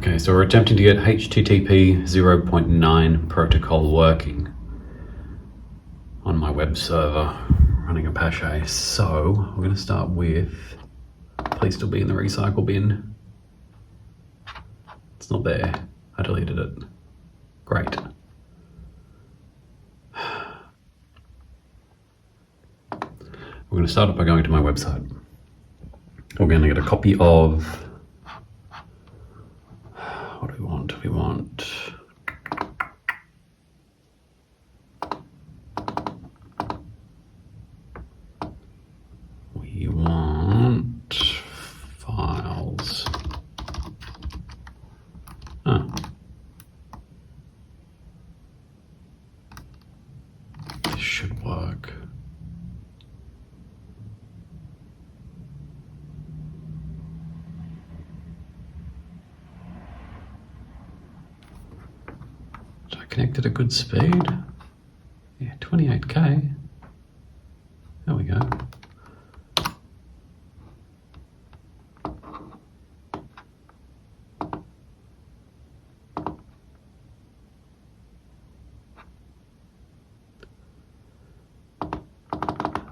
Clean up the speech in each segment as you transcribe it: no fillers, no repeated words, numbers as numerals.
Okay, so we're attempting to get HTTP 0.9 protocol working on my web server running Apache. So we're going to start with, please still be in the recycle bin. It's not there. I deleted it. Great. We're going to start it by going to my website. We're going to get a copy of, what do we want? We want files. Oh. This should work. Did I connect at a good speed? Yeah, 28K. There we go.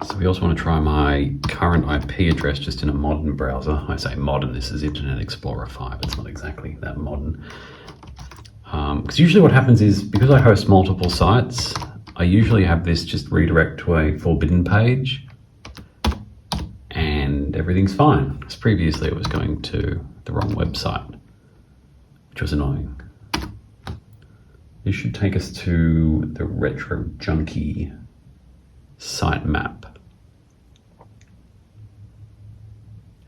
So we also want to try my current IP address just in a modern browser. I say modern, this is Internet Explorer 5. It's not exactly that modern. Because usually what happens is, because I host multiple sites, I usually have this just redirect to a forbidden page and everything's fine. Because previously it was going to the wrong website, which was annoying. This should take us to the Retro Junkie sitemap.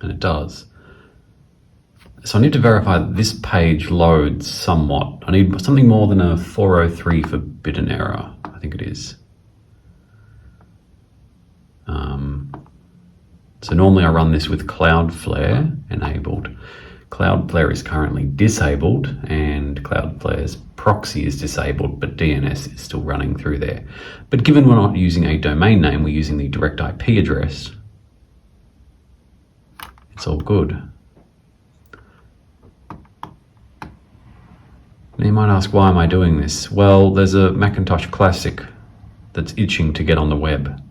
And it does. So I need to verify that this page loads somewhat. I need something more than a 403 forbidden error, I think it is. So normally I run this with Cloudflare enabled. Cloudflare is currently disabled and Cloudflare's proxy is disabled, but DNS is still running through there. But given we're not using a domain name, we're using the direct IP address, it's all good. Now you might ask, why am I doing this? Well, there's a Macintosh Classic that's itching to get on the web,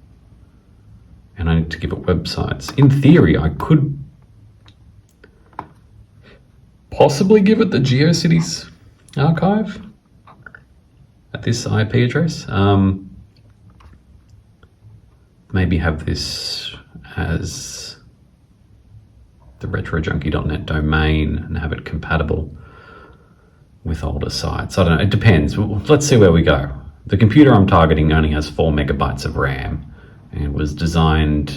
and I need to give it websites. In theory, I could possibly give it the GeoCities archive at this IP address. Maybe have this as the retrojunkie.net domain and have it compatible with older sites. I don't know, it depends. Let's see where we go. The computer I'm targeting only has 4 megabytes of RAM and was designed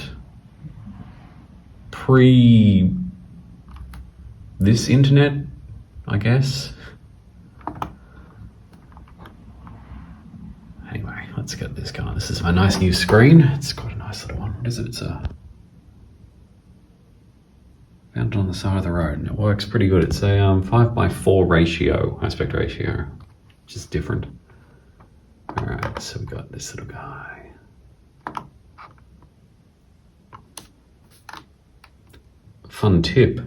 pre this internet, I guess. Anyway, let's get this going. This is my nice new screen. It's got a nice little one. What is it? It's a found it on the side of the road, and it works pretty good. It's a 5:4 ratio, aspect ratio, which is different. All right, so we got this little guy. Fun tip.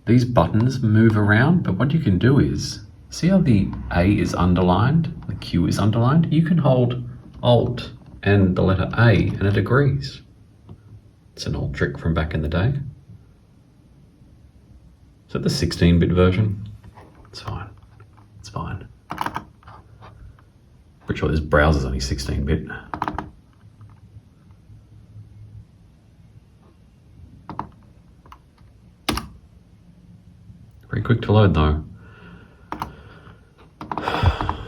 These buttons move around, but what you can do is, see how the A is underlined, the Q is underlined? You can hold Alt and the letter A and it agrees. It's an old trick from back in the day. Is that the 16-bit version? It's fine. It's fine. Pretty sure this browser's only 16-bit. Very quick to load though.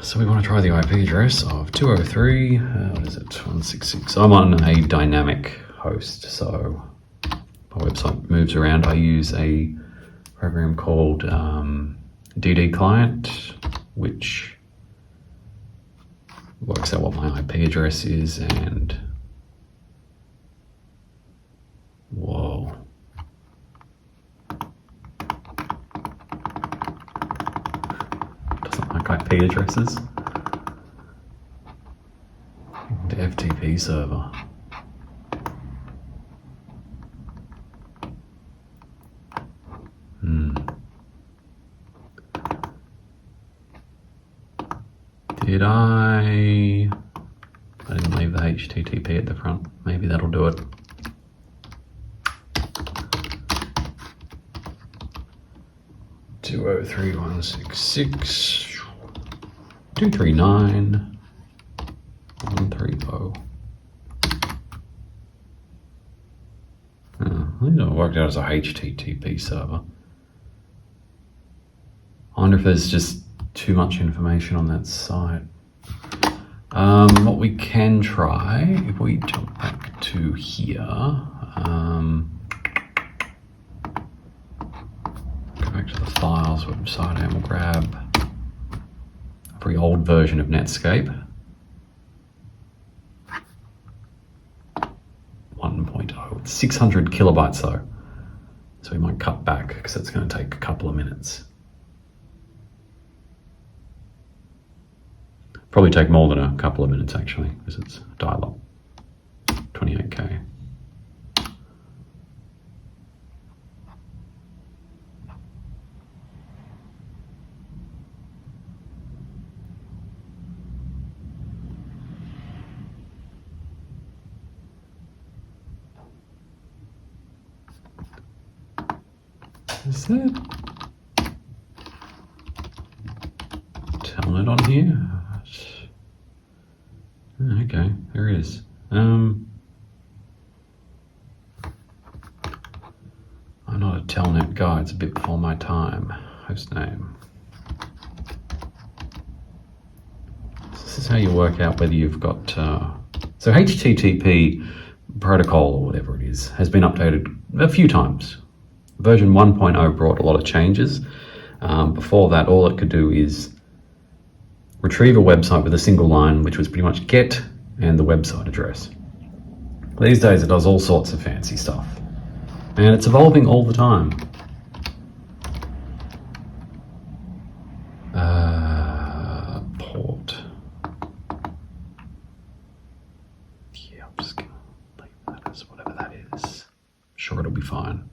So we want to try the IP address of 203, what is it, 166. So I'm on a dynamic host, so my website moves around. I use a program called DD Client, which works out what my IP address is, and whoa. Doesn't like IP addresses. The FTP server. Did I didn't leave the HTTP at the front. Maybe that'll do it. Two oh three one six six 239 130. I think it worked out as a HTTP server. I wonder if there's just too much information on that site. What we can try, if we jump back to here, go back to the files website and we'll grab a very old version of Netscape. 1.0, it's 600 kilobytes though. So we might cut back because it's going to take a couple of minutes. Probably take more than a couple of minutes actually, because it's dial-up, 28K. Is that telling it on here? Okay, there it is. I'm not a telnet guy, it's a bit before my time. Hostname. So this is how you work out whether you've got... so HTTP protocol, or whatever it is, has been updated a few times. Version 1.0 brought a lot of changes. Before that, all it could do is retrieve a website with a single line, which was pretty much get and the website address. These days it does all sorts of fancy stuff. And it's evolving all the time. Port. Yeah, I'm just gonna leave that as whatever that is. I'm sure it'll be fine.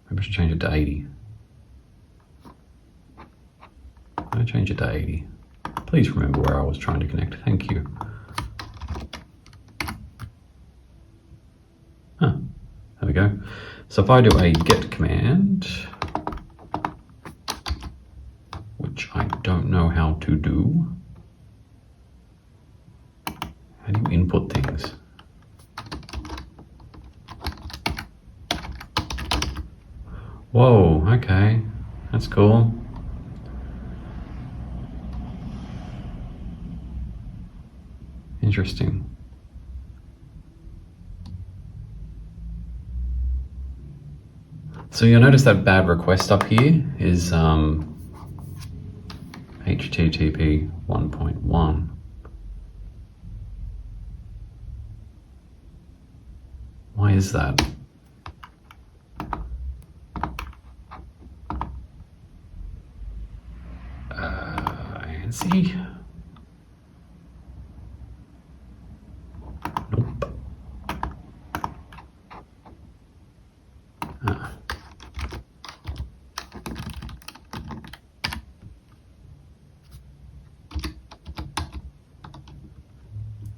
Maybe I should change it to 80. I change it to 80. Please remember where I was trying to connect. Thank you. There we go. So if I do a get command, which I don't know how to do. How do you input things? Whoa, okay. That's cool. Interesting. So you'll notice that bad request up here is HTTP 1.1. Why is that? ANSI? Nope.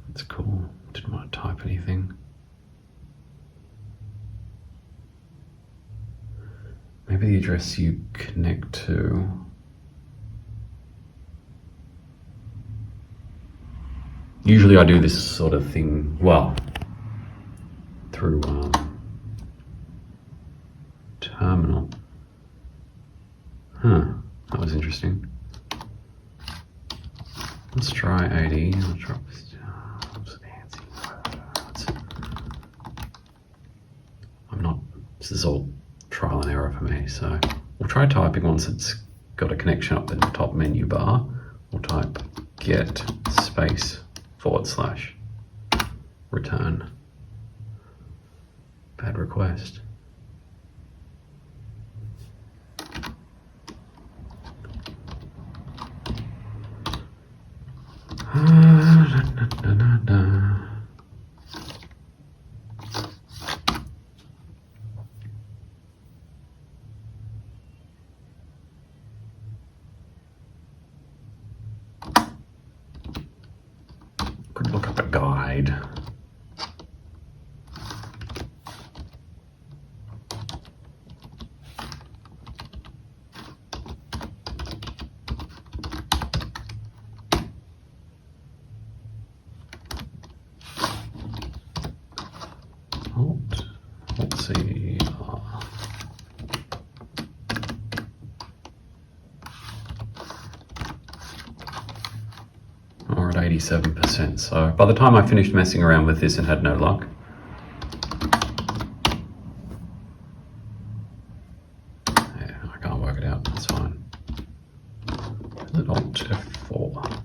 That's cool. Didn't want to type anything. Maybe the address you connect to. Usually I do this sort of thing, well, through terminal. That was interesting. Let's try 80. I'll drop this down. This is all trial and error for me, so we'll try typing once it's got a connection up in the top menu bar. We'll type get space / return. Bad request. 57%. So by the time I finished messing around with this and had no luck, yeah, I can't work it out, that's fine. Is it Alt F4?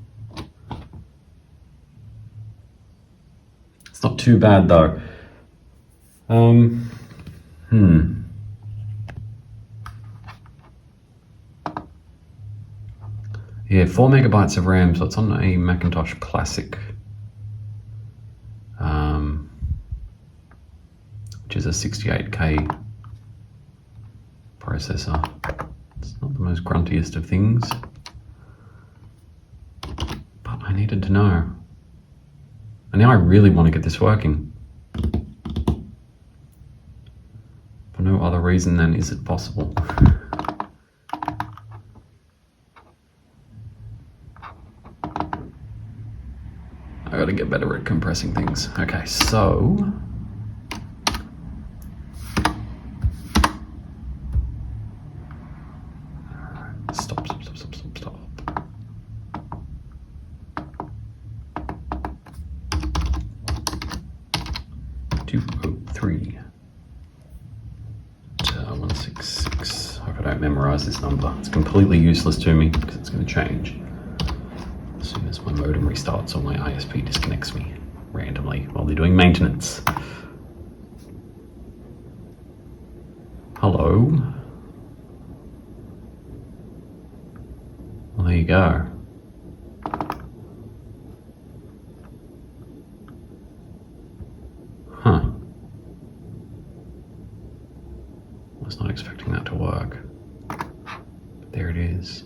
It's not too bad though. Yeah, 4 megabytes of RAM, so it's on a Macintosh Classic, which is a 68K processor. It's not the most gruntiest of things, but I needed to know. And now I really want to get this working. For no other reason than, is it possible? I gotta get better at compressing things. Okay, so stop. 203 to 166. I hope I don't memorize this number. It's completely useless to me because it's going to change as soon as my modem restarts or my ISP disconnects me randomly while they're doing maintenance. Hello. Well, there you go. Huh. I was not expecting that to work. But there it is.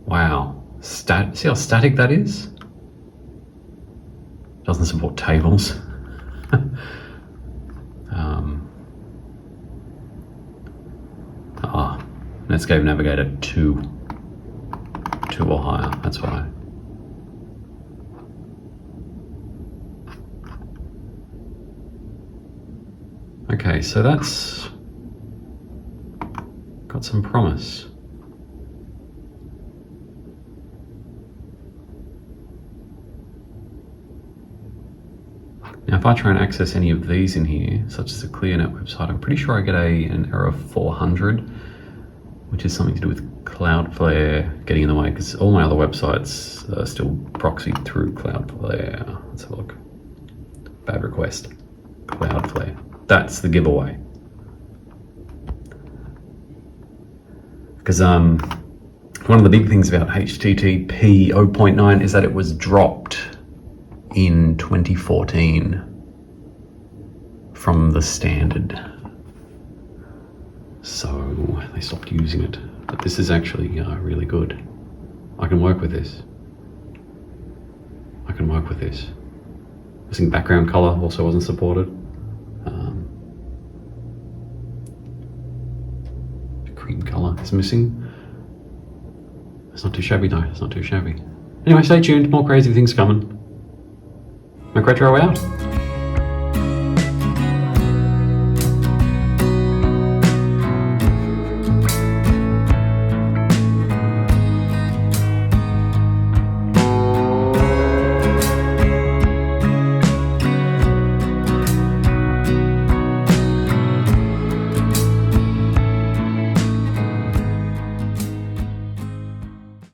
Wow. See how static that is? Doesn't support tables. Netscape Navigator 2 or higher, that's why. Okay, so that's got some promise. Now if I try and access any of these in here, such as the ClearNet website, I'm pretty sure I get an error of 400, which is something to do with Cloudflare getting in the way, because all my other websites are still proxied through Cloudflare. Let's have a look. Bad request. Cloudflare. That's the giveaway. Because one of the big things about HTTP 0.9 is that it was dropped in 2014 from the standard. So they stopped using it. But this is actually really good. I can work with this. I think background color also wasn't supported. The cream color is missing. It's not too shabby though, it's not too shabby. Anyway, stay tuned, more crazy things coming. McRetro out.